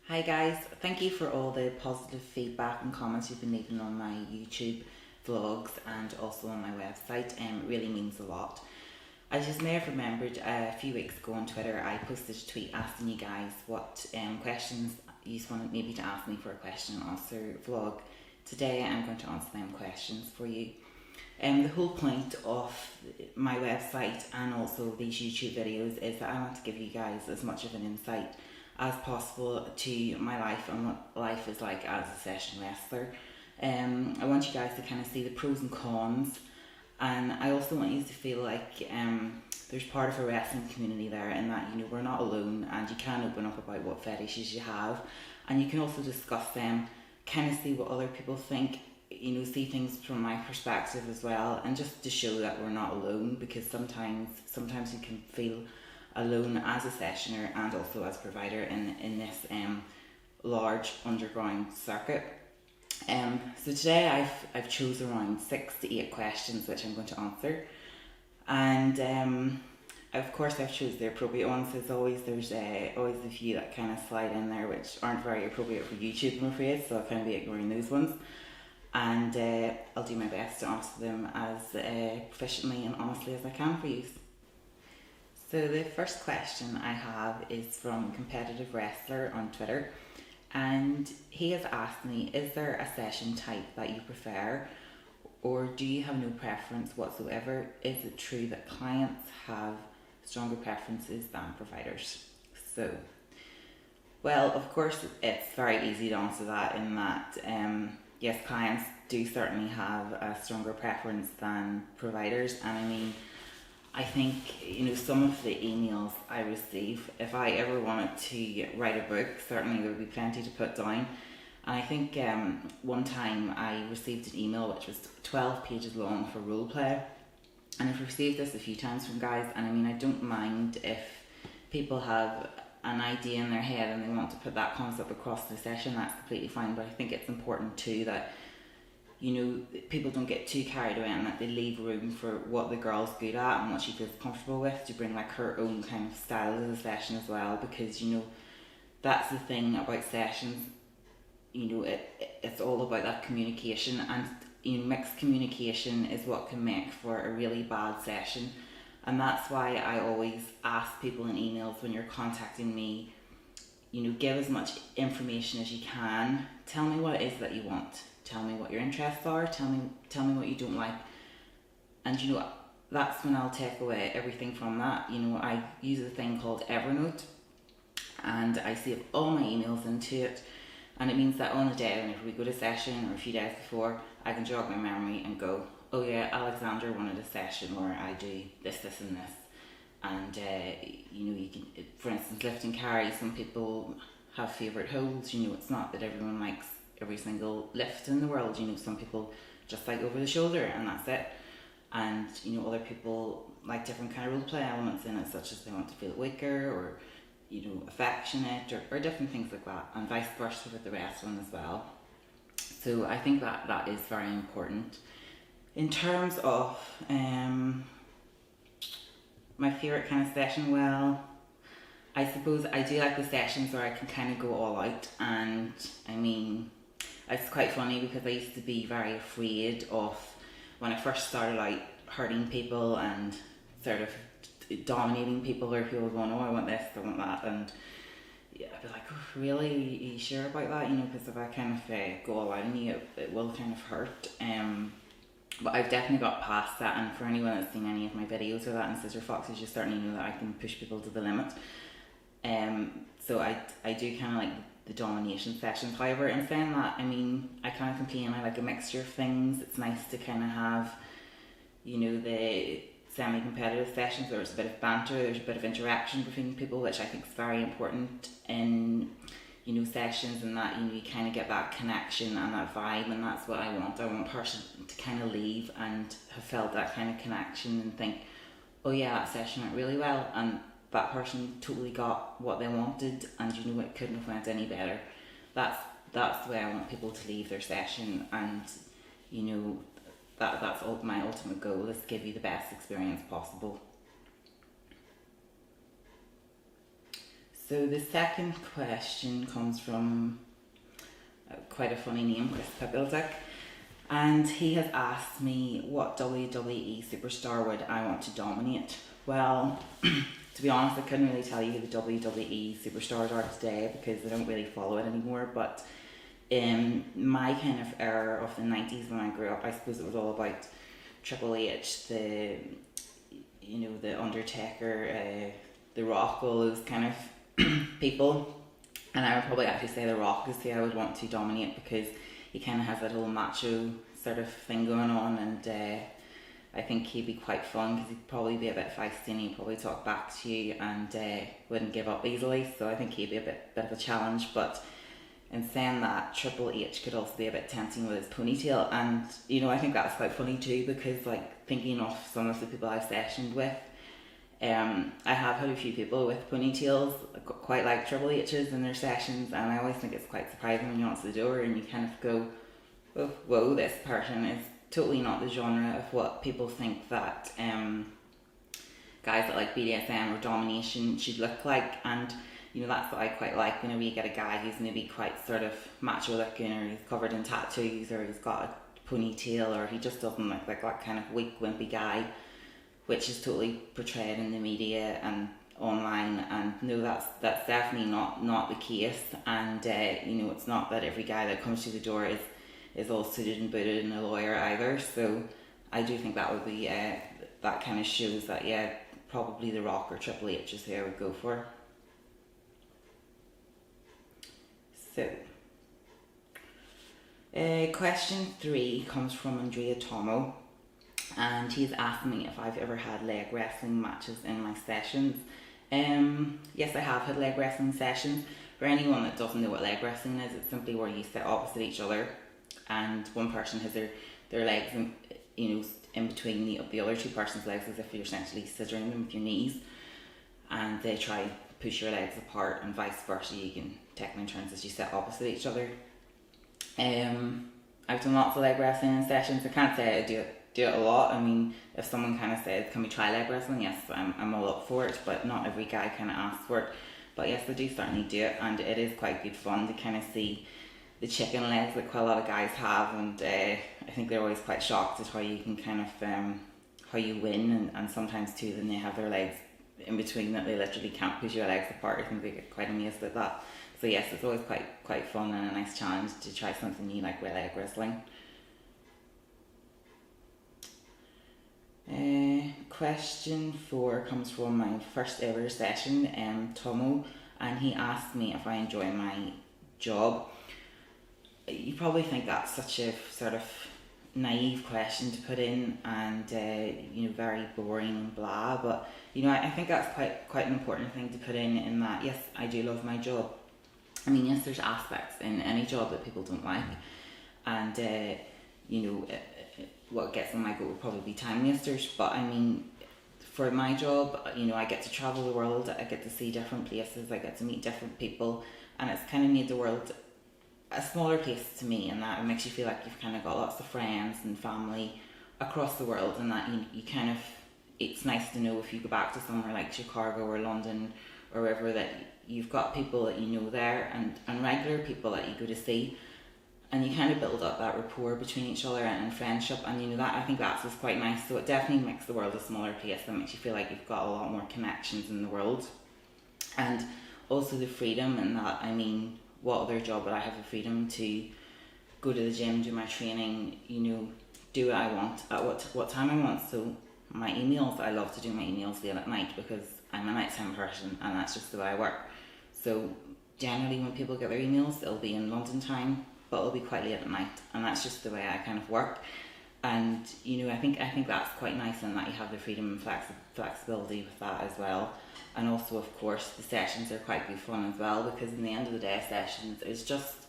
Hi guys, thank you for all the positive feedback and comments you've been leaving on my YouTube vlogs and also on my website. It really means a lot. As you may have remembered, a few weeks ago on Twitter I posted a tweet asking you guys what questions you wanted maybe to ask me for a question and answer vlog. Today I'm going to answer them questions for you. The whole point of my website and also these YouTube videos is that I want to give you guys as much of an insight as possible to my life and what life is like as a session wrestler. I want you guys to kind of see the pros and cons, and I also want you to feel like there's part of a wrestling community there, and that we're not alone, and you can open up about what fetishes you have, and you can also discuss them, kind of see what other people think, see things from my perspective as well, and just to show that we're not alone, because sometimes you can feel alone as a sessioner and also as a provider in this large underground circuit. So today I've chosen around 6 to 8 questions which I'm going to answer, and of course I've chosen the appropriate ones. There's always a few that kind of slide in there which aren't very appropriate for YouTube, I'm afraid, so I'll kind of be ignoring those ones, and I'll do my best to answer them as proficiently and honestly as I can for you. So the first question I have is from Competitive Wrestler on Twitter, and he has asked me, is there a session type that you prefer, or do you have no preference whatsoever? Is it true that clients have stronger preferences than providers? So, well, of course it's very easy to answer that in that yes, clients do certainly have a stronger preference than providers, and I think, some of the emails I receive, if I ever wanted to write a book, certainly there would be plenty to put down. And I think one time I received an email which was 12 pages long for role play. And I've received this a few times from guys, and I don't mind if people have an idea in their head and they want to put that concept across the session, that's completely fine. But I think it's important too that people don't get too carried away and that they leave room for what the girl's good at and what she feels comfortable with, to bring like her own kind of style to the session as well, because that's the thing about sessions. It's all about that communication, and mixed communication is what can make for a really bad session. And that's why I always ask people in emails when you're contacting me, give as much information as you can. Tell me what it is that you want. Tell me what your interests are. Tell me what you don't like. And that's when I'll take away everything from that. I use a thing called Evernote, and I save all my emails into it. And it means that on a day whenever we go to session or a few days before, I can jog my memory and go, oh yeah, Alexander wanted a session where I do this, this and this. And you can, for instance, lift and carry, some people have favourite holds. It's not that everyone likes every single lift in the world. Some people just like over the shoulder and that's it. And other people like different kind of role play elements in it, such as they want to feel weaker or affectionate or different things like that, and vice versa with the wrestling as well. So I think that is very important. In terms of my favourite kind of session, well, I suppose I do like the sessions where I can kind of go all out, and it's quite funny because I used to be very afraid of, when I first started out, hurting people and sort of dominating people, where people were going, oh, I want this, I want that, and yeah, I'd be like, oh, really, are you sure about that? Because if I kind of go all out on you, it will kind of hurt. But I've definitely got past that, and for anyone that's seen any of my videos or that in Scissor Foxes, you certainly know that I can push people to the limit. So I do kind of like the domination sessions. However, in saying that, I kind of complain I like a mixture of things. It's nice to kind of have, the semi-competitive sessions where there's a bit of banter, there's a bit of interaction between people, which I think is very important in sessions, and that you kind of get that connection and that vibe, and that's what I want. I want a person to kind of leave and have felt that kind of connection and think, oh yeah, that session went really well, and that person totally got what they wanted, and it couldn't have went any better. That's the way I want people to leave their session, and that's my ultimate goal, is to give you the best experience possible. So the second question comes from quite a funny name, Pickledick, and he has asked me what WWE superstar would I want to dominate. Well, to be honest, I couldn't really tell you who the WWE superstars are today because I don't really follow it anymore, but in my kind of era of the 90s when I grew up, I suppose it was all about Triple H, the Undertaker, The Rock, all those kind of people. And I would probably actually say The Rock is who I would want to dominate because he kind of has that whole macho sort of thing going on, and I think he'd be quite fun because he'd probably be a bit feisty and he'd probably talk back to you and wouldn't give up easily, so I think he'd be a bit of a challenge. But in saying that, Triple H could also be a bit tempting with his ponytail, and I think that's quite funny too because, like, thinking of some of the people I've sessioned with, I have had a few people with ponytails quite like Triple H's in their sessions, and I always think it's quite surprising when you answer the door and you kind of go, oh, whoa, this person is totally not the genre of what people think that guys that like BDSM or domination should look like. And that's what I quite like whenever you get a guy who's maybe quite sort of macho looking, or he's covered in tattoos, or he's got a ponytail, or he just doesn't look like that kind of weak, wimpy guy, which is totally portrayed in the media and online. And no, that's definitely not the case. And it's not that every guy that comes through the door is all suited and booted and a lawyer either. So I do think that would be that kind of shows that probably The Rock or Triple H is who I would go for. So question 3 comes from Andrea, Tommo, and he's asked me if I've ever had leg wrestling matches in my sessions. Yes, I have had leg wrestling sessions. For anyone that doesn't know what leg wrestling is, it's simply where you sit opposite each other and one person has their legs in between the other two person's legs, as if you're essentially scissoring them with your knees, and they try and push your legs apart, and vice versa. You can take them in turns as you sit opposite each other. I've done lots of leg wrestling in sessions. I can't say I do it a lot. I mean, if someone kind of says, can we try leg wrestling? Yes, I'm all up for it, but not every guy kind of asks for it. But yes, I do certainly do it, and it is quite good fun to kind of see the chicken legs that quite a lot of guys have, and I think they're always quite shocked at how you can kind of how you win, and sometimes too then they have their legs in between that they literally can't push your legs apart. I think they get quite amazed at that. So yes, it's always quite fun and a nice challenge to try something new like leg wrestling. Question 4 comes from my first ever session, Tommo, and he asked me if I enjoy my job. You probably think that's such a sort of naive question to put in, and very boring and blah, but I think that's quite an important thing to put in that yes, I do love my job. I mean, yes, there's aspects in any job that people don't like, and what gets on my goat would probably be time wasters, but I mean, for my job, I get to travel the world, I get to see different places, I get to meet different people, and it's kind of made the world a smaller place to me, and that it makes you feel like you've kind of got lots of friends and family across the world, and that you kind of, it's nice to know if you go back to somewhere like Chicago or London or wherever, that you've got people that you know there, and regular people that you go to see, and you kind of build up that rapport between each other and friendship, and that I think that's just quite nice. So it definitely makes the world a smaller place and makes you feel like you've got a lot more connections in the world. And also the freedom, and that, I mean, what other job would I have the freedom to go to the gym, do my training, do what I want at what time I want. So my emails, I love to do my emails late at night because I'm a nighttime person and that's just the way I work. So generally when people get their emails, it'll be in London time, but it'll be quite late at night, and that's just the way I kind of work. And I think that's quite nice, and that you have the freedom and flexibility with that as well. And also, of course, the sessions are quite good fun as well, because in the end of the day, sessions is just,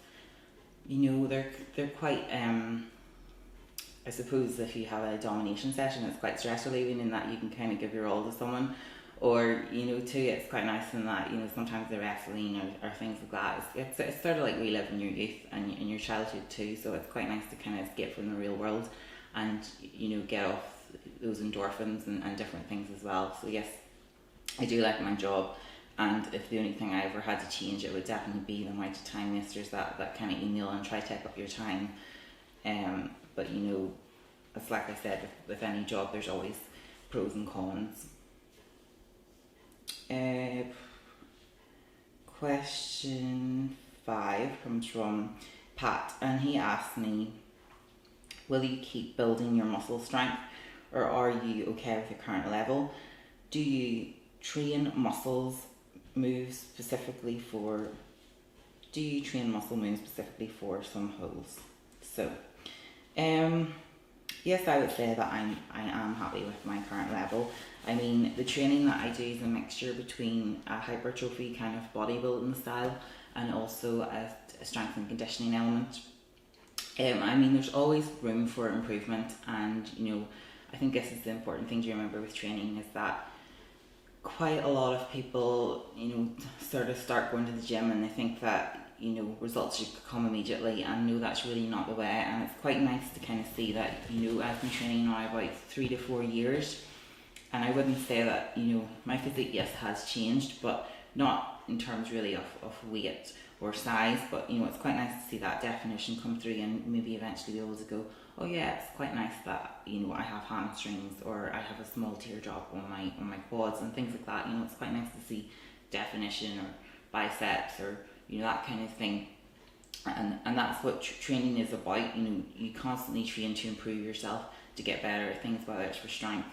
they're quite, I suppose if you have a domination session, it's quite stress relieving in that you can kind of give your all to someone. Or, too, it's quite nice in that, sometimes the wrestling or things like that, it's sort of like reliving your youth and in your childhood too, so it's quite nice to kind of escape from the real world and, get off those endorphins and different things as well. So yes, I do like my job, And if the only thing I ever had to change, it would definitely be the amount of time wasters that kind of email and try to take up your time. But you know, it's like I said, with any job, there's always pros and cons. Question 5 comes from Pat, and he asked me, will you keep building your muscle strength, or are you okay with your current level? Do you train muscle moves specifically for some holes? So, yes, I would say that I am happy with my current level. I mean, the training that I do is a mixture between a hypertrophy kind of bodybuilding style and also a strength and conditioning element. I mean, there's always room for improvement, and you know, I think this is the important thing to remember with training, is that quite a lot of people, you know, sort of start going to the gym and they think that, you know, results should come immediately, and no, that's really not the way. And it's quite nice to kind of see that, you know, I've been training now about 3 to 4 years, and I wouldn't say that, you know, my physique, yes, has changed, but not in terms really of weight or size, but you know, it's quite nice to see that definition come through, and maybe eventually be able to go, oh yeah, it's quite nice that, you know, I have hamstrings, or I have a small teardrop on my quads and things like that. You know, it's quite nice to see definition, or biceps, or you know, that kind of thing. And that's what training is about. You know, you constantly train to improve yourself, to get better at things, whether it's for strength,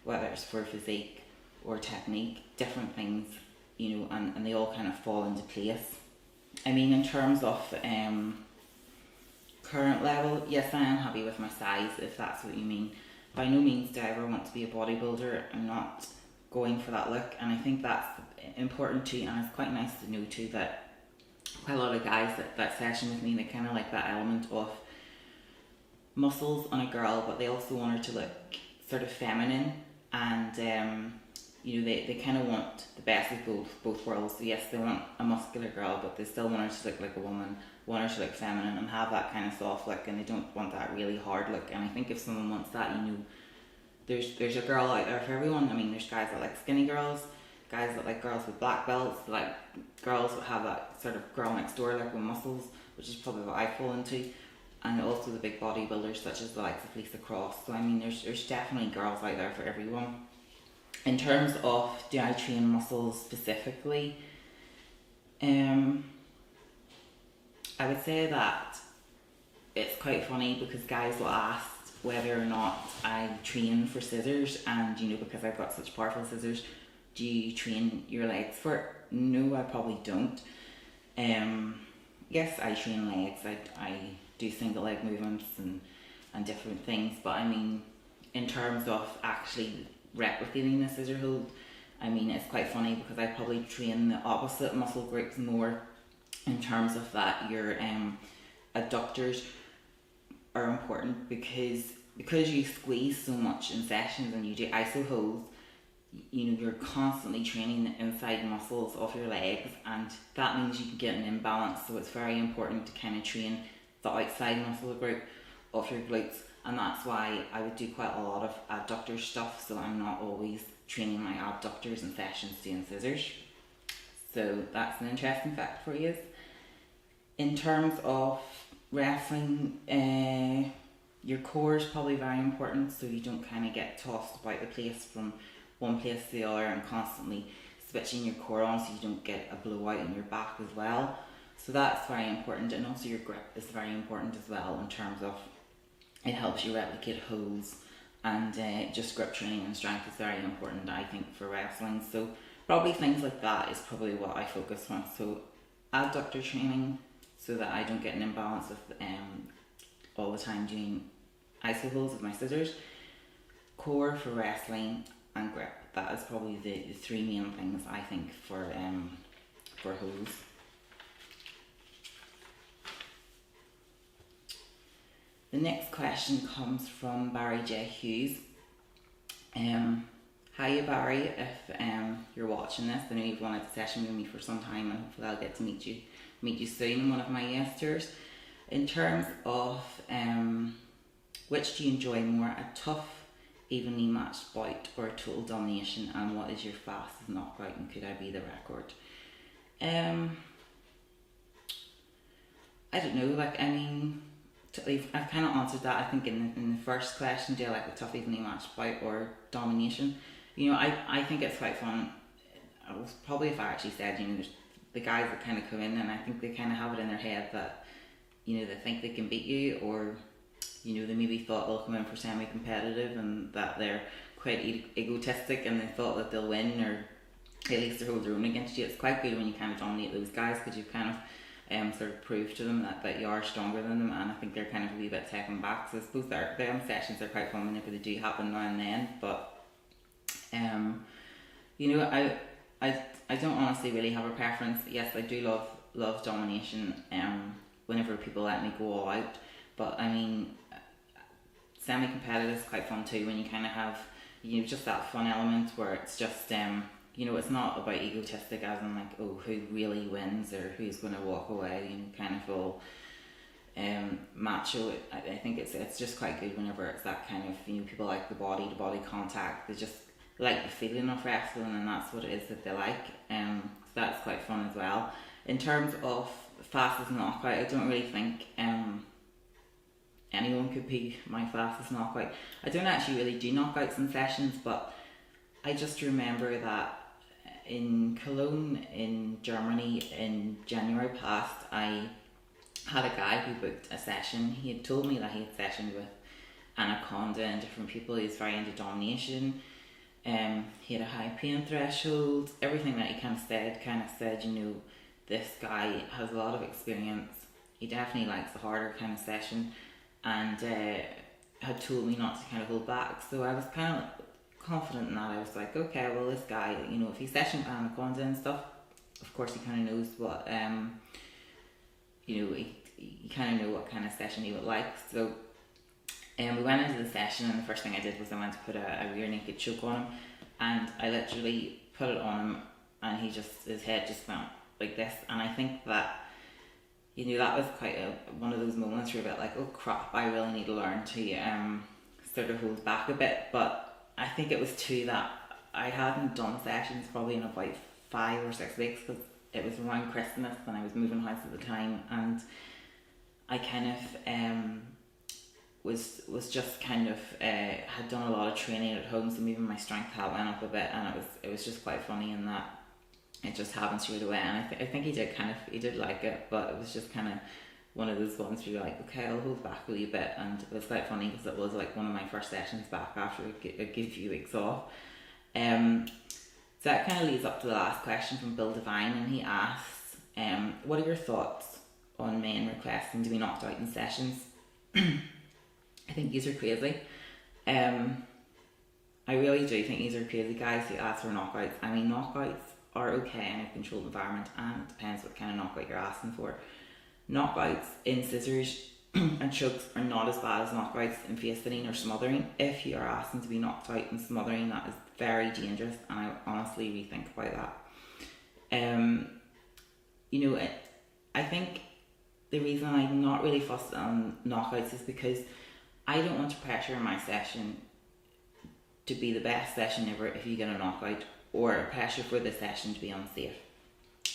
whether it's for physique or technique, different things, you know, and they all kind of fall into place. I mean, in terms of current level, yes, I am happy with my size, if that's what you mean. By no means do I ever want to be a bodybuilder. I'm not going for that look, and I think that's important too. And it's quite nice to know too that quite a lot of guys that session with me, they kind of like that element of muscles on a girl, but they also want her to look sort of feminine, and you know, they kind of want the best of both worlds. So yes, they want a muscular girl, but they still want her to look like a woman, want her to look feminine and have that kind of soft look, and they don't want that really hard look. And I think if someone wants that, you know, there's a girl out there for everyone. I mean, there's guys that like skinny girls, guys that like girls with black belts, like girls that have that sort of girl next door look with muscles, which is probably what I fall into, and also the big bodybuilders such as the likes of Lisa Cross. So I mean, there's definitely girls out there for everyone. In terms of, do I train muscles specifically? I would say that it's quite funny, because guys will ask whether or not I train for scissors, and you know, because I've got such powerful scissors, do you train your legs for it? No, I probably don't. Yes, I train legs. I do single leg movements and different things, but I mean, in terms of actually replicating the scissor hold, I mean, it's quite funny, because I probably train the opposite muscle groups more, in terms of that your adductors are important, because you squeeze so much in sessions and you do iso holds, you know, you're constantly training the inside muscles of your legs, and that means you can get an imbalance. So it's very important to kind of train the outside muscle group of your glutes, and that's why I would do quite a lot of adductor stuff, so I'm not always training my abductors in sessions doing scissors. So that's an interesting fact for you. In terms of wrestling, your core is probably very important, so you don't kind of get tossed about the place from one place to the other, and constantly switching your core on, so you don't get a blowout in your back as well. So that's very important, and also your grip is very important as well, in terms of it helps you replicate holds, and just grip training and strength is very important, I think, for wrestling. So probably things like that is probably what I focus on. So adductor training, so that I don't get an imbalance of all the time doing iso holds with my scissors, core for wrestling, and grip. That is probably the three main things I think for holds. The next question comes from Barry J. Hughes. Hiya Barry, if you're watching this, I know you've wanted a session with me for some time, and hopefully I'll get to meet you soon in one of my yes tours. In terms of which do you enjoy more, a tough, evenly matched bout or total domination, and what is your fastest knockout, and could I be the record? I don't know, like, I mean, I've kind of answered that, I think, in the first question. Do I like a tough evenly matched bout or domination? You know, I think it's quite fun. I was probably, if I actually said, you know, there's the guys that kind of come in and I think they kind of have it in their head that, you know, they think they can beat you, or, you know, they maybe thought they'll come in for semi-competitive and that they're quite egotistic and they thought that they'll win, or at least they hold their own against you. It's quite good when you kind of dominate those guys, because you kind of sort of prove to them that you are stronger than them, and I think they're kind of a wee bit taken back. So I suppose them sessions are quite fun whenever they do happen now and then. But you know, I don't honestly really have a preference. Yes, I do love domination whenever people let me go all out, but I mean, semi-competitive is quite fun too, when you kind of have, you know, just that fun element where it's just you know, it's not about egotistic as in like, oh, who really wins or who's going to walk away, you know, kind of all macho. I think it's just quite good whenever it's that kind of, you know, people like the body to body contact. They just like the feeling of wrestling, and that's what it is that they like. So that's quite fun as well. In terms of fastest knockout, I don't really think anyone could be my fastest knockout. I don't actually really do knockouts in sessions, but I just remember that in Cologne in Germany in January past, I had a guy who booked a session. He had told me that he had sessioned with Anaconda and different people. He was very into domination. He had a high pain threshold. Everything that he kind of said, you know, this guy has a lot of experience. He definitely likes the harder kind of session, and had told me not to kind of hold back. So I was kind of confident in that. I was like, okay, well, this guy, you know, if he's sessioned with Anaconda and stuff, of course he kind of knows what, you know, he kind of know what kind of session he would like. So we went into the session, and the first thing I did was I went to put a rear naked choke on him, and I literally put it on him, and his head just went like this. And I think that, you know, that was quite one of those moments where you're a bit like, oh crap, I really need to learn to sort of hold back a bit. But I think it was too that I hadn't done sessions probably in about 5 or 6 weeks, because it was around Christmas and I was moving house at the time, and I kind of was just kind of had done a lot of training at home, so maybe my strength had went up a bit, and it was just quite funny in that it just happened straight away. And I think he did like it, but it was just kind of one of those ones where you're like, okay, I'll hold back a wee bit. And it was quite funny because it was like one of my first sessions back after a good few weeks off. So that kind of leads up to the last question from Devine, and he asks, what are your thoughts on men requesting to be knocked out in sessions? I think these are crazy. I really do think these are crazy guys who ask for knockouts. I mean, knockouts are okay in a controlled environment, and it depends what kind of knockout you're asking for. Knockouts in scissors and chokes are not as bad as knockouts in face sitting or smothering. If you are asking to be knocked out in smothering, that is very dangerous, and I honestly rethink about that. You know, I think the reason I'm not really fussed on knockouts is because I don't want to pressure my session to be the best session ever if you get a knockout, or pressure for the session to be unsafe.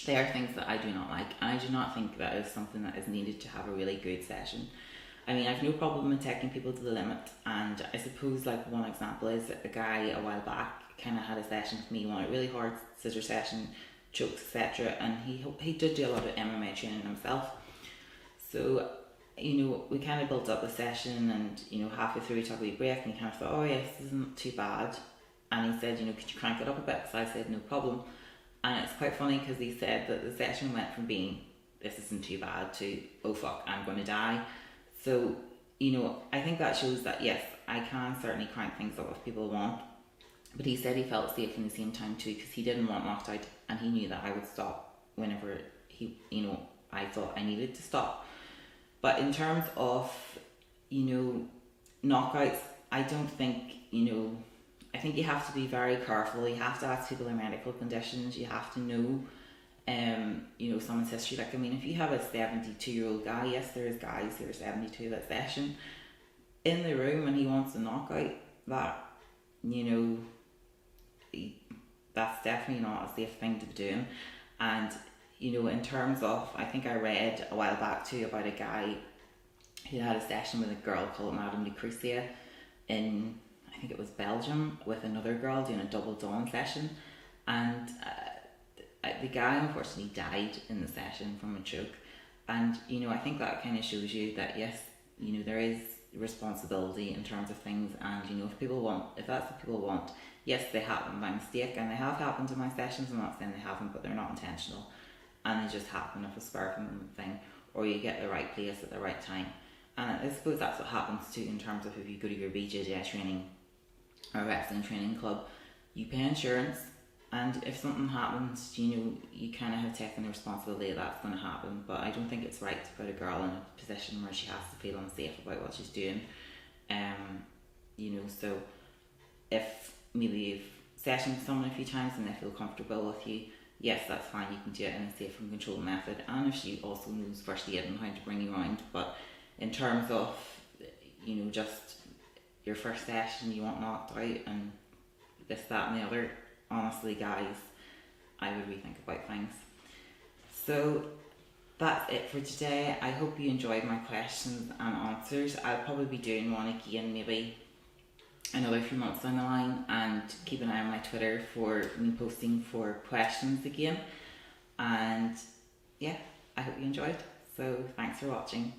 They are things that I do not like, and I do not think that is something that is needed to have a really good session. I mean, I have no problem in taking people to the limit, and I suppose like one example is that a guy a while back kind of had a session with me, one a really hard scissor session, chokes, etc., and he did do a lot of MMA training himself. So, you know, we kind of built up the session, and, you know, halfway through we took a wee break, and he kind of thought, oh yes, this isn't too bad. And he said, you know, could you crank it up a bit? So I said, no problem. And it's quite funny because he said that the session went from being, this isn't too bad, to, oh fuck, I'm going to die. So, you know, I think that shows that, yes, I can certainly crank things up if people want. But he said he felt safe in the same time too, because he didn't want knocked out, and he knew that I would stop whenever I thought I needed to stop. But in terms of, you know, knockouts, I don't think, you know, I think you have to be very careful. You have to ask people their medical conditions. You have to know, you know, someone's history. Like, I mean, if you have a 72-year-old guy, yes, there is guys who are 72 that session in the room, and he wants a knockout, that you know, that's definitely not a safe thing to be doing. And, you know, in terms of, I think I read a while back too about a guy who had a session with a girl called Madame Lucretia in, I think it was Belgium, with another girl doing a double dom session. And the guy unfortunately died in the session from a choke. And, you know, I think that kind of shows you that, yes, you know, there is responsibility in terms of things. And, you know, if that's what people want, yes, they happen by mistake, and they have happened in my sessions. I'm not saying they haven't, but they're not intentional. And they just happen of a spur of the moment thing, or you get the right place at the right time. And I suppose that's what happens too in terms of if you go to your BJJ training or wrestling training club, you pay insurance, and if something happens, you know, you kind of have taken the responsibility that that's going to happen. But I don't think it's right to put a girl in a position where she has to feel unsafe about what she's doing. You know, so if maybe you've sessioned with someone a few times and they feel comfortable with you, yes, that's fine, you can do it in a safe and controlled method. And if she also knows first aid and how to bring you around. But in terms of, you know, just your first session, you want knocked out and this, that and the other, honestly guys, I would rethink about things. So that's it for today. I hope you enjoyed my questions and answers. I'll probably be doing one again maybe another few months down the line, and keep an eye on my Twitter for me posting for questions again. And yeah, I hope you enjoyed. So thanks for watching.